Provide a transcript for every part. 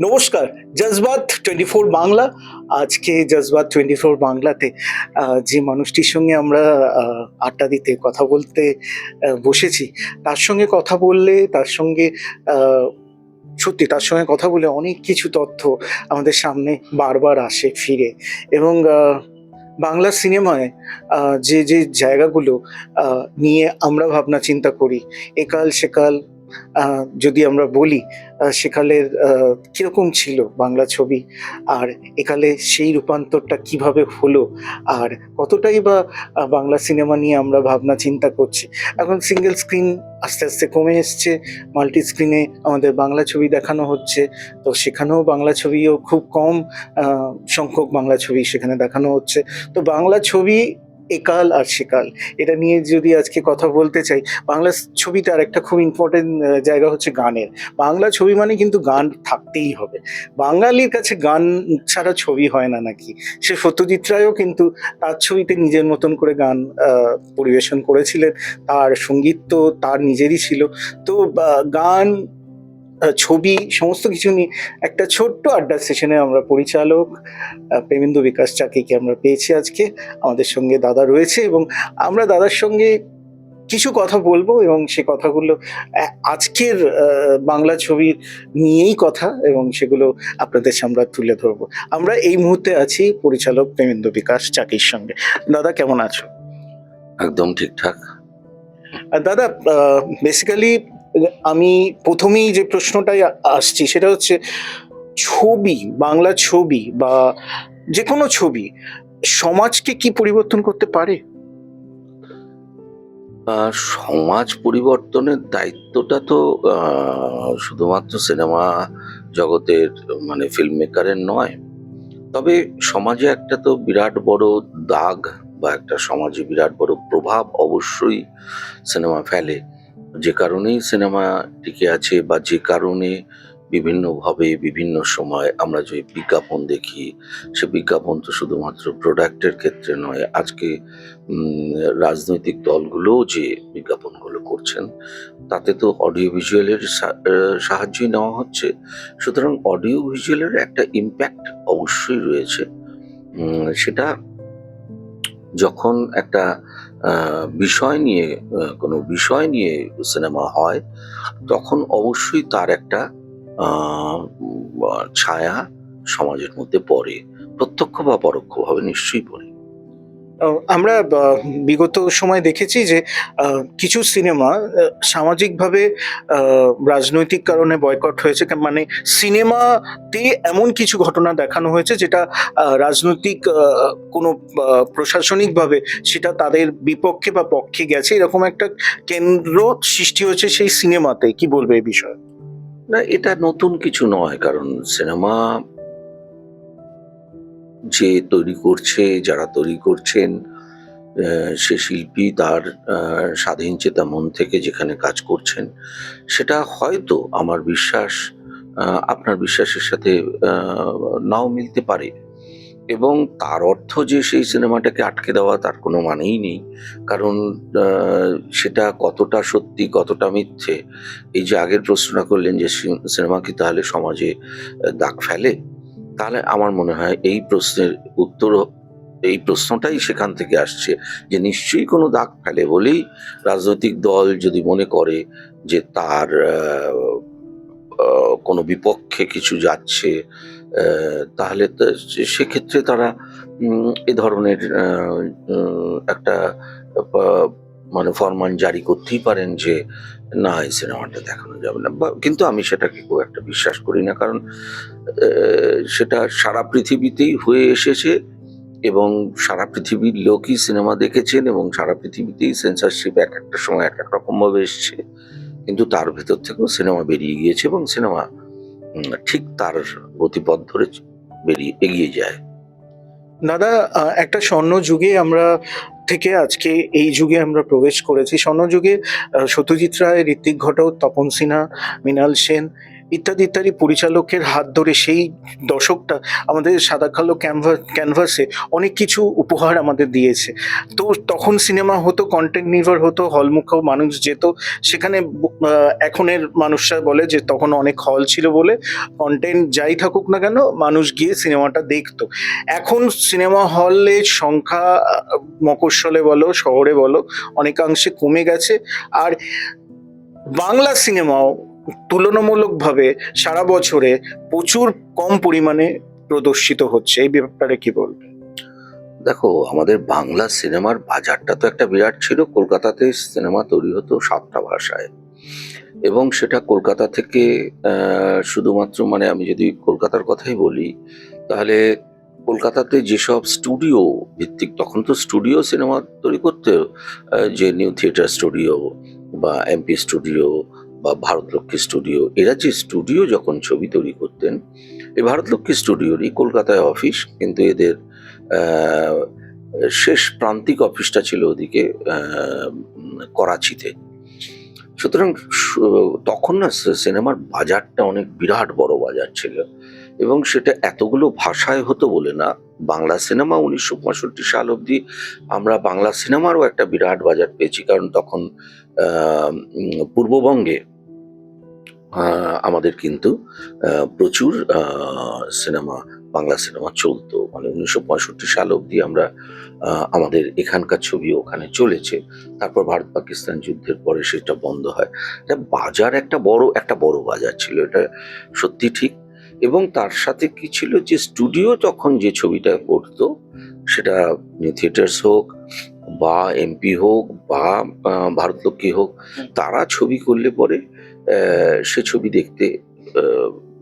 নমস্কার। জজবাত 24 বাংলা। আজকে জজবাত 24 বাংলাতে যে মানুষটির সঙ্গে আমরা আড্ডা দিতে, কথা বলতে বসেছি, তার সঙ্গে কথা বললে তার সঙ্গে আ সত্যি তার সঙ্গে কথা বলে অনেক কিছু তথ্য আমাদের সামনে বারবার আসে ফিরে এবং বাংলা সিনেমায় আ যে জায়গাগুলো আ নিয়ে আমরা ভাবনা চিন্তা করি, একাল সেকাল আ যদি আমরা বলি সেকালের কিরকম ছিল বাংলা ছবি? আর একালে সেই রূপান্তরটা কিভাবে হলো? আর কতটাই বা বাংলা সিনেমা নিয়ে আমরা ভাবনা চিন্তা করছি। এখন সিঙ্গেল স্ক্রিন আস্তে, আস্তে কমে এসছে। মাল্টি স্ক্রিনে আমাদের বাংলা ছবি দেখানো হচ্ছে। তো সেখানেও বাংলা ছবিও খুব কম আ সংখ্যক বাংলা ছবি সেখানে দেখানো হচ্ছে। তো বাংলা ছবি একাল আর সেকাল এটা নিয়ে যদি আজকে কথা বলতে চাই, বাংলা ছবিতে আরেকটা খুব ইম্পোর্টেন্ট জায়গা হচ্ছে গানের। বাংলা ছবি মানে কিন্তু গান থাকতেই হবে। বাঙালির কাছে গান ছাড়া ছবি হয় না নাকি? সে সত্যজিৎ রায়ও কিন্তু তার ছবিতে নিজের মতন করে গান আ পরিবেশন করেছিলেন। তার সঙ্গীত তো তার নিজেরই ছিল। তো গান ছবি সমস্ত কিছু নিয়ে একটা ছোট্ট আড্ডার সেশনে আমরা পরিচালক প্রেমেন্দু বিকাশ চাকিকে আমরা পেয়েছি আজকে। আমাদের সঙ্গে দাদা রয়েছে এবং আমরা দাদার সঙ্গে কিছু কথা বলবো এবং সে কথাগুলো আজকের বাংলা ছবির নিয়েই কথা এবং সেগুলো আপনাদের সামনে তুলে ধরবো। আমরা এই মুহূর্তে আছি পরিচালক প্রেমেন্দু বিকাশ চাকির সঙ্গে। দাদা কেমন আছো? একদম ঠিকঠাক। দাদা বেসিক্যালি আমি ১ম এই যে প্রশ্নটাই আসছি সেটা হচ্ছে ছবি, বাংলা ছবি বা যেকোনো ছবি সমাজকে কি পরিবর্তন করতে পারে? সমাজ পরিবর্তনের দায়িত্বটা তো শুধুমাত্র সিনেমা জগতের মানে ফিল্ম মেকারের নয়। তবে সমাজে একটা তো বিরাট বড় দাগ বা একটা সমাজে বিরাট বড় প্রভাব অবশ্যই সিনেমা ফেলে। যে কারণেই সিনেমা টিকে আছে বা যে কারণে বিভিন্নভাবে বিভিন্ন সময় আমরা যে বিজ্ঞাপন দেখি, সে বিজ্ঞাপন তো শুধুমাত্র প্রোডাক্টের ক্ষেত্রে নয়। আজকে রাজনৈতিক দলগুলোও যে বিজ্ঞাপনগুলো করছেন, তাতে তো অডিও ভিজুয়ালের সাহায্যই নেওয়া হচ্ছে। সুতরাং অডিও ভিজুয়ালের একটা ইমপ্যাক্ট অবশ্যই রয়েছে। সেটা যখন একটা বিষয় নিয়ে কোনো বিষয় নিয়ে সিনেমা হয়, তখন অবশ্যই তার একটা আ ছায়া সমাজের মধ্যে পড়ে। প্রত্যক্ষ বা পরোক্ষভাবে নিশ্চয়ই পড়ে। আ আমরা বিগত সময়ে দেখেছি যে কিছু সিনেমা সামাজিকভাবে আ রাজনৈতিক কারণে বয়কট হয়েছে। মানে সিনেমাতে এমন কিছু ঘটনা দেখানো হয়েছে যেটা রাজনৈতিক কোনো প্রশাসনিকভাবে সেটা তাদের বিপক্ষে বা পক্ষে গেছে। এরকম একটা কেন্দ্র সৃষ্টি হয়েছে সেই সিনেমাতে। কি বলবে এই বিষয়ে? না, এটা নতুন কিছু নয়। কারণ সিনেমা যে তৈরি করছে, যারা তৈরি করছেন, সে শিল্পী তার আ স্বাধীনচেতা মন থেকে যেখানে কাজ করছেন, সেটা হয়তো আমার বিশ্বাস আপনার বিশ্বাসের সাথে আ নাও মিলতে পারে। এবং তার অর্থ যে সেই সিনেমাটাকে আটকে দেওয়া তার কোনো মানেই নেই। কারণ আ সেটা কতটা সত্যি, কতটা মিথ্যে, এই যে আগের প্রশ্নটা করলেন যে সিনেমা কি তাহলে সমাজে দাগ ফেলে? তাহলে আমার মনে হয় এই প্রশ্নের উত্তরও এই প্রশ্নটাই সেখান থেকে আসছে যে নিশ্চয়ই কোনো দাগ ফেলে বলেই রাজনৈতিক দল যদি মনে করে যে তার আ কোনো বিপক্ষে কিছু যাচ্ছে, তাহলে তো সেক্ষেত্রে তারা এ ধরনের একটা পা মানে ফরমান জারি করতেই পারেন যে, না এই সিনেমাটা দেখানো যাবে না। কিন্তু আমি সেটাকে খুব একটা বিশ্বাস করি না। কারণ সেটা সারা পৃথিবীতেই হয়ে এসেছে এবং সারা পৃথিবীর লোকই সিনেমা দেখেছেন এবং সারা পৃথিবীতেই সেন্সরশিপ একেকটা সময় একেক রকমভাবে এসছে। কিন্তু তার ভেতর থেকেও সিনেমা বেরিয়ে গিয়েছে এবং সিনেমা ঠিক তার গতিপথ ধরে এগিয়ে যায়। দাদা একটা স্বর্ণযুগে আমরা থেকে আজকে এই যুগে আমরা প্রবেশ করেছি। স্বর্ণযুগে সত্যজিৎ রায়, ঋত্বিক ঘটক, তপন সিনহা, মৃণাল সেন ইত্যাদি ইত্যাদি পরিচালকের হাত ধরে সেই দশকটা আমাদের সাদা কালো ক্যানভাসে অনেক কিছু উপহার আমাদের দিয়েছে। তো তখন সিনেমা হতো, কন্টেন্ট নির্ভর হতো, হলমুখেও মানুষ যেত। সেখানে এখনের মানুষরা বলে যে তখন অনেক হল ছিল বলে কন্টেন্ট যাই থাকুক না কেন মানুষ গিয়ে সিনেমাটা দেখতো। এখন সিনেমা হলের সংখ্যা মফস্বলে বলো শহরে বলো অনেকাংশে কমে গেছে। আর বাংলা সিনেমাও তুলনামূলকভাবে সারা বছরে প্রচুর কম পরিমাণে প্রদর্শিত হচ্ছে। এই ব্যাপারে কি বলবে? দেখো, আমাদের বাংলা সিনেমার বাজারটা তো একটা বিরাট ছিল। কলকাতাতে সিনেমা তৈরি হতো 7টা ভাষায়, এবং সেটা কলকাতা থেকে শুধুমাত্র, মানে আমি যদি কলকাতার কথাই বলি, তাহলে কলকাতাতে যেসব স্টুডিও ভিত্তিক, তখন তো স্টুডিও সিনেমা তৈরি করতে, যে নিউ থিয়েটার স্টুডিও বা এমপি স্টুডিও বা ভারতলক্ষ্মী স্টুডিও, এরা যে স্টুডিও যখন ছবি তৈরি করতেন, এই ভারতলক্ষ্মী স্টুডিওরই কলকাতায় অফিস, কিন্তু এদের আহ, শেষ প্রান্তিক অফিসটা ছিল ওদিকে করাচিতে। সুতরাং তখন না সিনেমার বাজারটা অনেক বিরাট বড় বাজার ছিল, এবং সেটা এতগুলো ভাষায় হতো বলে না। বাংলা সিনেমা 1965 সাল অবধি আমরা বাংলা সিনেমারও একটা বিরাট বাজার পেয়েছি, কারণ তখন পূর্ববঙ্গে আমাদের কিন্তু প্রচুর সিনেমা, বাংলা সিনেমা চলতো। মানে 1965 সাল অবধি আমরা আমাদের এখানকার ছবি ওখানে চলেছে। তারপর ভারত পাকিস্তান যুদ্ধের পরে সেটা বন্ধ হয়। এটা বাজার একটা বড় বাজার ছিল, এটা সত্যি ঠিক। এবং তার সাথে কি ছিল, যে স্টুডিও তখন যে ছবিটা করতো, সেটা নিউ থিয়েটার্স হোক বা এমপি হোক বা ভারতলক্ষ্মী হোক, তারা ছবি করলে পরে সে ছবি দেখতে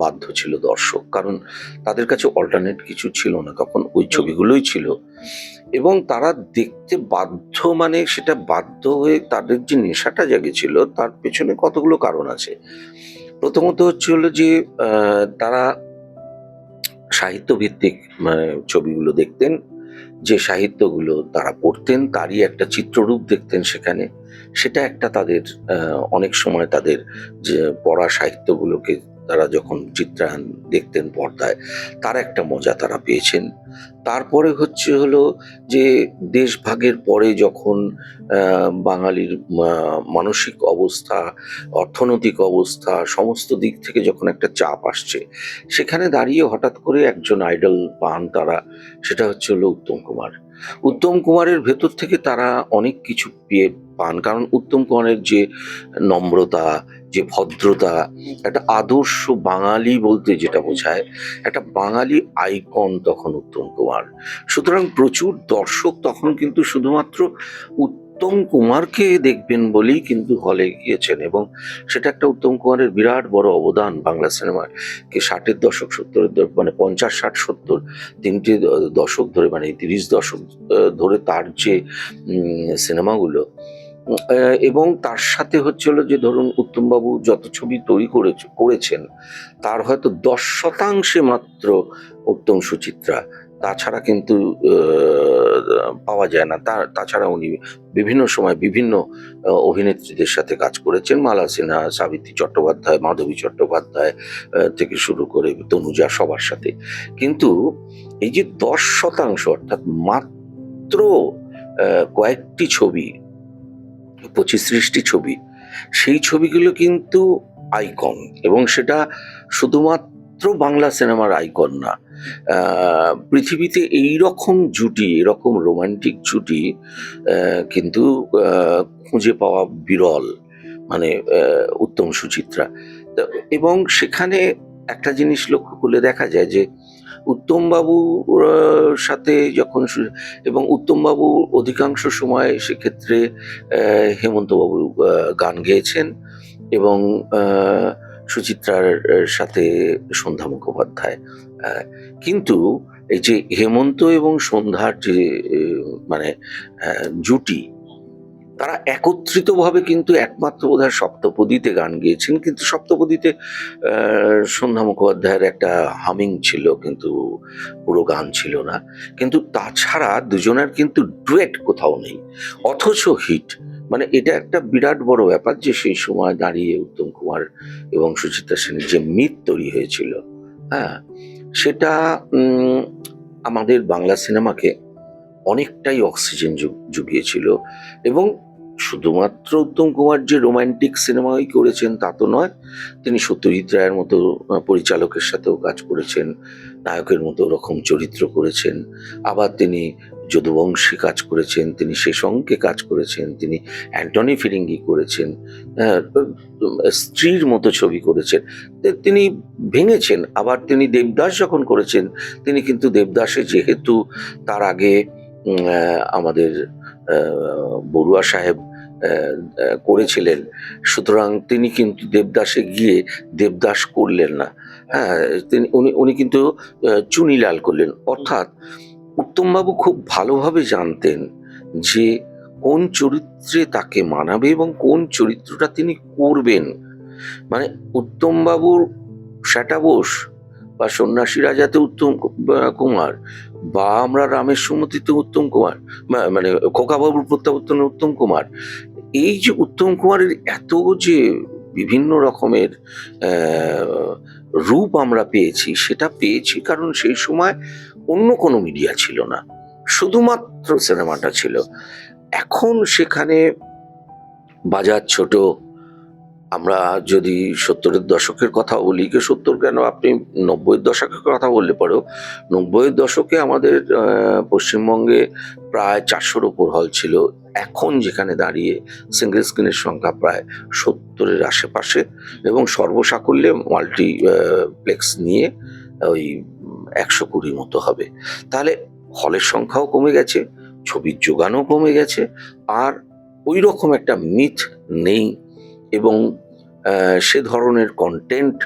বাধ্য ছিল দর্শক, কারণ তাদের কাছে অল্টারনেট কিছু ছিল না, তখন ওই ছবিগুলোই ছিল। এবং তারা দেখতে বাধ্য, মানে সেটা বাধ্য হয়ে তাদের যে নেশাটা জেগেছিল তার পেছনে কতগুলো কারণ আছে। প্রথমত হচ্ছে হলো যে তারা সাহিত্য ভিত্তিক মানে ছবিগুলো দেখতেন, যে সাহিত্যগুলো তারা পড়তেন তারই একটা চিত্ররূপ দেখতেন সেখানে। সেটা একটা তাদের অনেক সময় তাদের যে পড়া সাহিত্যগুলোকে তারা যখন চিত্রায়ন দেখতেন পর্দায়, তার একটা মজা তারা পেয়েছেন। তারপরে হচ্ছে হলো যে দেশভাগের পরে যখন বাঙালির মানসিক অবস্থা, অর্থনৈতিক অবস্থা, সমস্ত দিক থেকে যখন একটা চাপ আসছে, সেখানে দাঁড়িয়ে হঠাৎ করে একজন আইডল পান তারা, সেটা হচ্ছে হলো উত্তম কুমার। উত্তম কুমারের ভেতর থেকে তারা অনেক কিছু পেয়ে পান, কারণ উত্তম কুমারের যে নম্রতা, যে ভদ্রতা, একটা আদর্শ বাঙালি বলতে যেটা বোঝায়, একটা বাঙালি আইকন তখন উত্তম কুমার। সুতরাং প্রচুর দর্শক তখন কিন্তু শুধুমাত্র উত্তম কুমারকে দেখবেন বলেই কিন্তু হলে গিয়েছেন, এবং সেটা একটা উত্তম কুমারের বিরাট বড় অবদান বাংলা সিনেমায়। কে 60-এর দশক, 70-এর মানে 50, 60, 70 তিনটে দশক ধরে, মানে 30 দশক ধরে তার যে সিনেমাগুলো, এবং তার সাথে হচ্ছে হলো যে ধরুন উত্তমবাবু যত ছবি তৈরি করেছেন তার হয়তো 10% মাত্র উত্তম সুচিত্রা, তাছাড়া কিন্তু পাওয়া যায় না। তাছাড়া উনি বিভিন্ন সময় বিভিন্ন অভিনেত্রীদের সাথে কাজ করেছেন, মালা সিনহা, সাবিত্রী চট্টোপাধ্যায়, মাধবী চট্টোপাধ্যায় থেকে শুরু করে তনুজা, সবার সাথে। কিন্তু এই যে 10%, অর্থাৎ মাত্র কয়েকটি ছবি, 25-30টি ছবি, সেই ছবিগুলো কিন্তু আইকন, এবং সেটা শুধুমাত্র বাংলা সিনেমার আইকন না, পৃথিবীতে এইরকম জুটি, এরকম রোমান্টিক জুটি কিন্তু খুঁজে পাওয়া বিরল, মানে উত্তম সুচিত্রা। এবং সেখানে একটা জিনিস লক্ষ্য করলে দেখা যায় যে উত্তমবাবুর সাথে যখন এবং উত্তমবাবু অধিকাংশ সময় সেক্ষেত্রে হেমন্তবাবু গান গেয়েছেন, এবং সুচিত্রার সাথে সন্ধ্যা মুখোপাধ্যায়। আহ, কিন্তু এই যে হেমন্ত এবং সন্ধ্যার যে মানে জুটি, তারা একত্রিতভাবে কিন্তু একমাত্র বোধহয় সপ্তপদীতে গান গেয়েছেন, কিন্তু সপ্তপদীতে সন্ধ্যা মুখোপাধ্যায়ের একটা হামিং ছিল, কিন্তু পুরো গান ছিল না। কিন্তু তাছাড়া দুজনের কিন্তু ডুয়েট কোথাও নেই, অথচ হিট। মানে এটা একটা বিরাট বড় ব্যাপার যে সেই সময় দাঁড়িয়ে উত্তম কুমার এবং সুচিত্রা সেনের যে মিথ তৈরি হয়েছিল, হ্যাঁ, সেটা আমাদের বাংলা সিনেমাকে অনেকটাই অক্সিজেন জুগিয়েছিল। এবং শুধুমাত্র উত্তম কুমার যে রোমান্টিক সিনেমাই করেছেন তা তো নয়, তিনি সত্যজিৎ রায়ের মতো পরিচালকের সাথেও কাজ করেছেন, নায়কের মতো ওরকম চরিত্র করেছেন, আবার তিনি যদুবংশী কাজ করেছেন, তিনি শেষঙ্কে কাজ করেছেন, তিনি অ্যান্টনি ফিরিঙ্গি করেছেন, স্ত্রীর মতো ছবি করেছেন, তিনি ভেঙেছেন। আবার তিনি দেবদাস যখন করেছেন, তিনি কিন্তু দেবদাসে যেহেতু তার আগে আমাদের বড়ুয়া সাহেব করেছিলেন, সুতরাং তিনি কিন্তু দেবদাসে গিয়ে দেবদাস করলেন না, হ্যাঁ, উনি কিন্তু চুনিলাল করলেন। অর্থাৎ উত্তমবাবু খুব ভালোভাবে জানতেন যে কোন চরিত্রে তাকে মানাবে এবং কোন চরিত্রটা তিনি করবেন। মানে উত্তমবাবুর শ্যাটা বোস বা সন্ন্যাসী রাজাতে উত্তম কুমার, বা আমরা রামের সুমতিতে উত্তম কুমার, মানে খোকাবাবুর প্রত্যাবর্তনে উত্তম কুমার, এই যে উত্তম কুমারের এত যে বিভিন্ন রকমের রূপ আমরা পেয়েছি, সেটা পেয়েছি কারণ সেই সময় অন্য কোনো মিডিয়া ছিল না, শুধুমাত্র সিনেমাটা ছিল। এখন সেখানে বাজার ছোট। আমরা যদি 70-এর দশকের কথা বলি, কি 70 কেন, আপনি 90-এর দশকের কথা বললে পরেও 90-এর দশকে আমাদের পশ্চিমবঙ্গে প্রায় 400-র উপর হল ছিল। এখন যেখানে দাঁড়িয়ে সিঙ্গেল স্ক্রিনের সংখ্যা প্রায় 70-এর আশেপাশে, এবং সর্বসাকুল্যে মাল্টিপ্লেক্স নিয়ে ওই 120 মতো হবে। তাহলে হলের সংখ্যাও কমে গেছে, ছবির যোগানও কমে গেছে, আর ওই রকম একটা মিথ নেই, এবং সে ধরনের কন্টেন্ট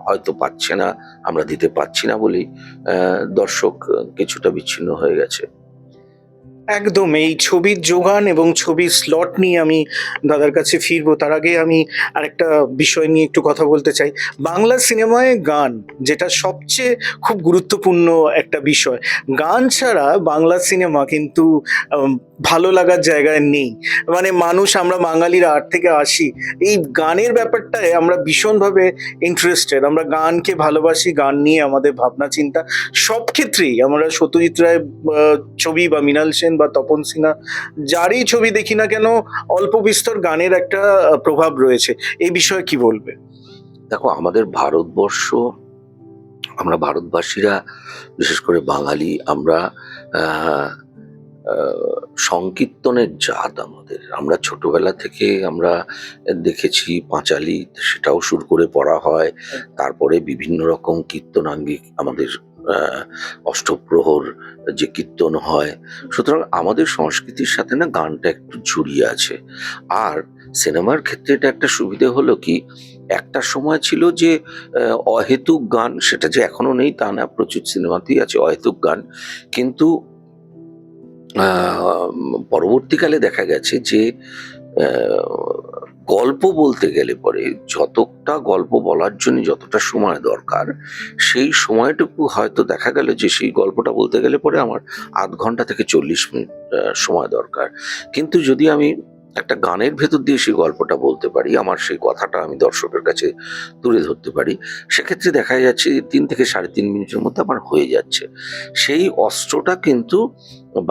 হয়তো পাচ্ছে না, আমরা দিতে পারছি না বলেই দর্শক কিছুটা বিচ্ছিন্ন হয়ে গেছে। একদম এই ছবির যোগান এবং ছবির স্লট নিয়ে আমি দাদার কাছে ফিরবো, তার আগে আমি আরেকটা বিষয় নিয়ে একটু কথা বলতে চাই। বাংলা সিনেমায় গান, যেটা সবচেয়ে খুব গুরুত্বপূর্ণ একটা বিষয়, গান ছাড়া বাংলা সিনেমা কিন্তু ভালো লাগার জায়গায় নেই। মানে মানুষ, আমরা বাঙালিরা আট থেকে আসি, এই গানের ব্যাপারটায় আমরা ভীষণভাবে ইন্টারেস্টেড, আমরা গানকে ভালোবাসি, গান নিয়ে আমাদের ভাবনা চিন্তা সব ক্ষেত্রেই। আমরা সত্যজিৎ রায় ছবি বা মৃণাল সেন বা তপন সিনহা, যারই ছবি দেখি না কেন, অল্প বিস্তর গানের একটা প্রভাব রয়েছে। এই বিষয়ে কি বলবে? দেখো, আমাদের ভারতবর্ষ, আমরা ভারতবাসীরা, বিশেষ করে বাঙালি, আমরা আহ, সংকীর্তনের জাত আমাদের। আমরা ছোটবেলা থেকে আমরা দেখেছি পাঁচালী, সেটাও সুর করে পড়া হয়, তারপরে বিভিন্ন রকম কীর্তনাঙ্গিক আমাদের অষ্টপ্রহর যে কীর্তন হয়। সুতরাং আমাদের সংস্কৃতির সাথে না গানটা একটু জড়িয়ে আছে। আর সিনেমার ক্ষেত্রে এটা একটা সুবিধে হলো কি, একটা সময় ছিল যে অহেতুক গান, সেটা যে এখনো নেই তা না, প্রচুর সিনেমাতেই আছে অহেতুক গান, কিন্তু পরবর্তীকালে দেখা গেছে যে গল্প বলতে গেলে পরে যতটা গল্প বলার জন্য যতটা সময় দরকার, সেই সময়টুকু হয়তো দেখা গেল যে সেই গল্পটা বলতে গেলে পরে আমার 0.5 ঘন্টা থেকে 40 মিনিট সময় দরকার। কিন্তু যদি আমি একটা গানের ভেতর দিয়ে সেই গল্পটা বলতে পারি, আমার সেই কথাটা আমি দর্শকের কাছে তুলে ধরতে পারি, সেক্ষেত্রে দেখা যাচ্ছে 3 থেকে 3.5 মিনিটের মধ্যে আমার হয়ে যাচ্ছে। সেই অস্ত্রটা কিন্তু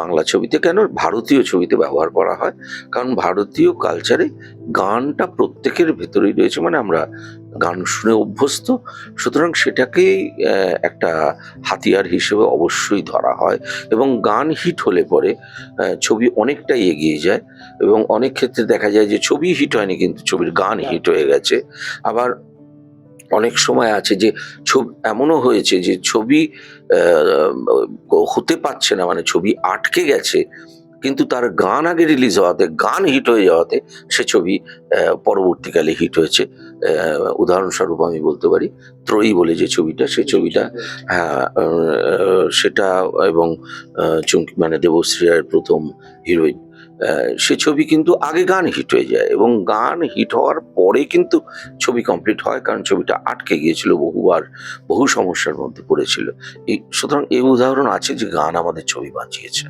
বাংলা ছবিতে, কেন ভারতীয় ছবিতে ব্যবহার করা হয়, কারণ ভারতীয় কালচারে গানটা প্রত্যেকের ভেতরেই রয়েছে, মানে আমরা গান শুনে অভ্যস্ত। সুতরাং সেটাকেই একটা হাতিয়ার হিসেবে অবশ্যই ধরা হয়, এবং গান হিট হলে পরে ছবি অনেকটাই এগিয়ে যায়। এবং অনেক ক্ষেত্রে দেখা যায় যে ছবি হিট হয়নি কিন্তু ছবির গান হিট হয়ে গেছে। আবার অনেক সময় আছে যে এমনও হয়েছে যে ছবি হতে পারছে না, মানে ছবি আটকে গেছে, কিন্তু তার গান আগে রিলিজ হওয়াতে, গান হিট হয়ে যাওয়াতে সে ছবি পরবর্তীকালে হিট হয়েছে। উদাহরণস্বরূপ আমি বলতে পারি ত্রয়ী বলে যে ছবিটা, সেই ছবিটা, হ্যাঁ, সেটা, এবং চুমকি মানে দেবশ্রী রায়ের প্রথম হিরোইন, সে ছবি কিন্তু আগে গান হিট হয়ে যায়, এবং গান হিট হওয়ার পরে কিন্তু ছবি কমপ্লিট হয়, কারণ ছবিটা আটকে গিয়েছিল, বহুবার বহু সমস্যার মধ্যে পড়েছিল। সুতরাং এই উদাহরণ আছে যে গান আমাদের ছবি বাঁচিয়েছে।